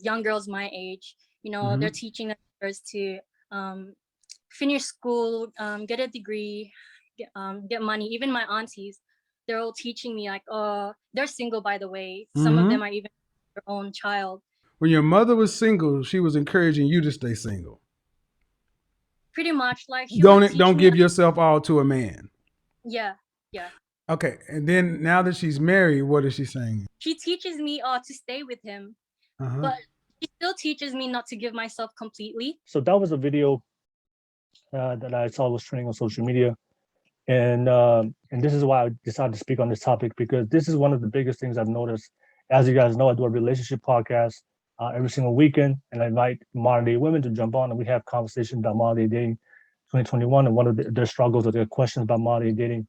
young girls my age, they're Mm-hmm. teaching them first to um, finish school, get a degree, get money. Even my aunties, they're all teaching me like, oh, they're single, by the way. Some of Mm-hmm. them are even their own child. When your mother was single, she was encouraging you to stay single. Pretty much, like she would Don't teach me. give yourself all to a man. Yeah, yeah. Okay, and then now that she's married, what is she saying? She teaches me to stay with him, Uh huh. but she still teaches me not to give myself completely. So that was a video that I saw was trending on social media, and this is why I decided to speak on this topic because this is one of the biggest things I've noticed. As you guys know, I do a relationship podcast every single weekend, and I invite modern day women to jump on, and we have conversations about modern day dating, 2021, and one of their struggles or their questions about modern day dating.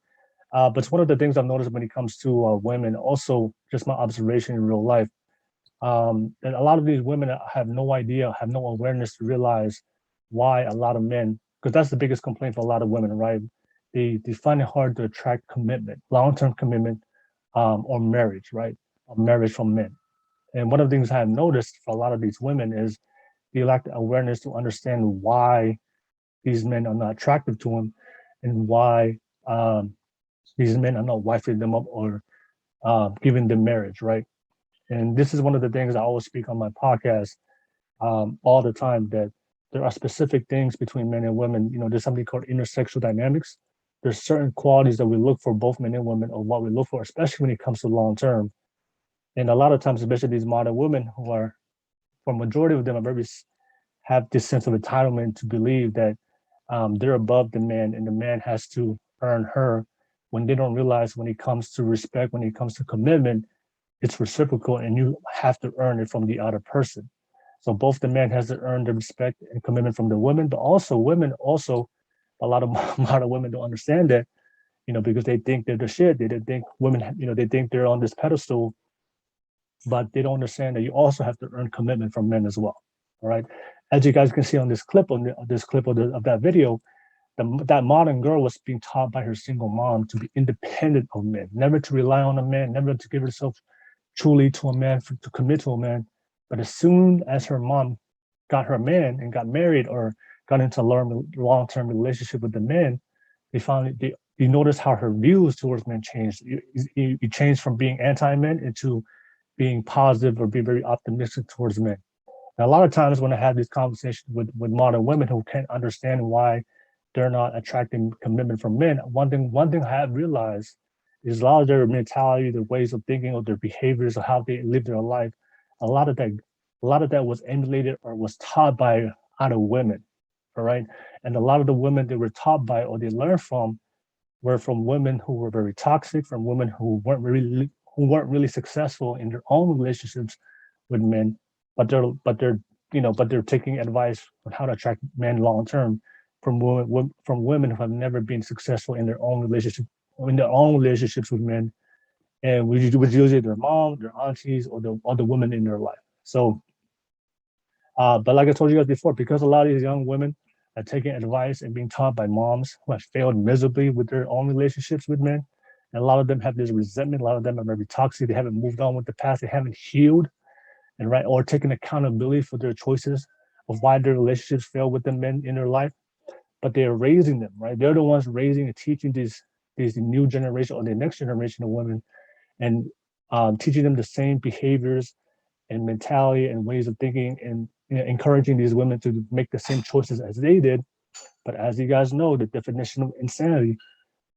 But it's one of the things I've noticed when it comes to women, also just my observation in real life. And a lot of these women have no idea, have no awareness to realize why a lot of men, because that's the biggest complaint for a lot of women, right? They find it hard to attract commitment, long-term commitment, or marriage, right? Or marriage from men. And one of the things I have noticed for a lot of these women is they lack the awareness to understand why these men are not attractive to them and why these men are not wifing them up or giving them marriage, right? And this is one of the things I always speak on my podcast all the time that there are specific things between men and women. There's something called intersexual dynamics. There's certain qualities that we look for, both men and women, or what we look for, especially when it comes to long term. And a lot of times, especially these modern women who are, for a majority of them, are very have this sense of entitlement to believe that they're above the man and the man has to earn her when they don't realize when it comes to respect, when it comes to commitment, it's reciprocal and you have to earn it from the other person. So both the man has to earn the respect and commitment from the women, but also women also a lot of modern women don't understand that, because they think they're the shit. They think women, they think they're on this pedestal, but they don't understand that you also have to earn commitment from men as well. All right. As you guys can see on this clip, of that video, that modern girl was being taught by her single mom to be independent of men, never to rely on a man, never to give herself truly to a man, to commit to a man. But as soon as her mom got her man and got married or got into a long-term relationship with the man, you notice how her views towards men changed. You changed from being anti-men into being positive or being very optimistic towards men. And a lot of times when I have these conversations with modern women who can't understand why they're not attracting commitment from men, one thing I have realized is a lot of their mentality, their ways of thinking, or their behaviors, or how they live their life. A lot of that, a lot of that was emulated or was taught by other women, all right. And a lot of the women they were taught by or they learned from were from women who were very toxic, from women who weren't really successful in their own relationships with men, but they're taking advice on how to attract men long term from women who have never been successful in their own relationships with men, and which was usually their mom, their aunties, or the other women in their life. So, but like I told you guys before, because a lot of these young women are taking advice and being taught by moms who have failed miserably with their own relationships with men, and a lot of them have this resentment. A lot of them are very toxic. They haven't moved on with the past. They haven't healed and right or taken accountability for their choices of why their relationships fail with the men in their life. But they're raising them, right? They're the ones raising and teaching these new generation or the next generation of women and teaching them the same behaviors and mentality and ways of thinking and encouraging these women to make the same choices as they did. But as you guys know, the definition of insanity,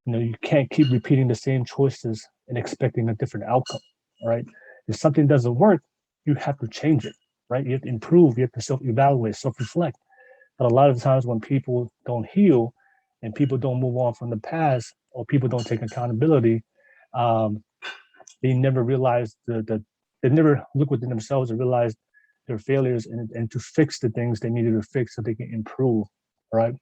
you can't keep repeating the same choices and expecting a different outcome. All right. If something doesn't work, you have to change it, right? You have to improve, you have to self-evaluate, self-reflect. But a lot of times when people don't heal and people don't move on from the past or people don't take accountability, um, they never realize they never look within themselves and realize their failures and to fix the things they needed to fix so they can improve. All right.